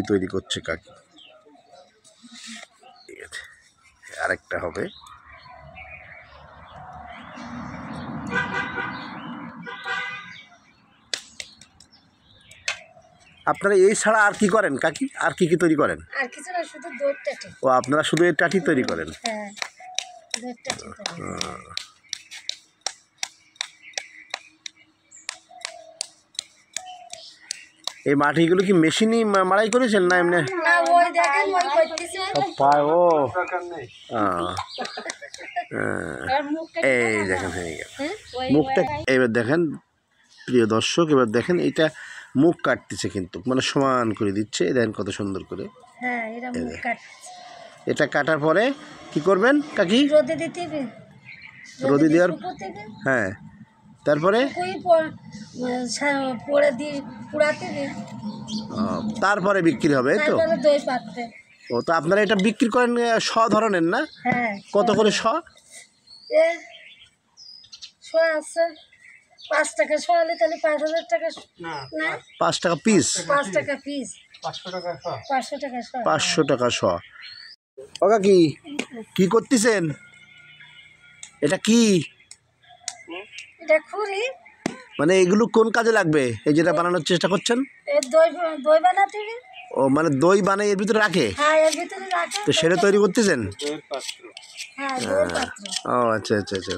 তৈরি করছে কাকি। ঠিক আছে, আরেকটা হবে। আপনারা এই ছাড়া আর কি করেন কাকি? আর কি কি তৈরি করেন? আর কিছু না, শুধু দই টাটি। ও, আপনারা শুধু এই টাটি তৈরি করেন? হ্যাঁ, দই টাটি তৈরি। এই মাটিগুলো কি মেশিনই মাড়াই করেছেন না এমনি? না, ওই দেখেন ওই করতেছে। ও এই দেখেন হয়ে গেল মুখটা। এবার দেখেন প্রিয় দর্শক, এবার দেখেন এটা মুখ কাটতেছে কিন্তু মানে সমান করে দিচ্ছে। দেখেন কত সুন্দর করে। হ্যাঁ, এরা মুখ কাটছে। এটা কাটার পরে কি করবেন কাকি? রোদে দিতে হবে। রোদে দেওয়ার, হ্যাঁ, তারপরে পড়ে দিয়ে পুড়াতে হবে। তারপরে বিক্রি হবে, তো তারপরে দই পাতবে। ও, তো আপনারা এটা বিক্রি করেন শ ধরনের না? হ্যাঁ। কত করে শ? এ শো আছে 5 টাকা শো হলে তাহলে 5,000 টাকা না, 5 টাকা পিস? 5 টাকা পিস, 500 টাকা শো। 500 টাকা শ। ও কাকি, কি করতেছেন? এটা কি? এটা খুরি। মানে এগুলো কোন কাজে লাগবে? এই যেটা বানানোর চেষ্টা করছেন? দই বানাতে হবে। ও, মানে দই বানাই এর ভিতরে রাখে? হ্যাঁ, এর ভিতরে রাখে। তো সেটা তৈরি করতেছেন? হ্যাঁ, দই পাত্র। ও আচ্ছা আচ্ছা আচ্ছা।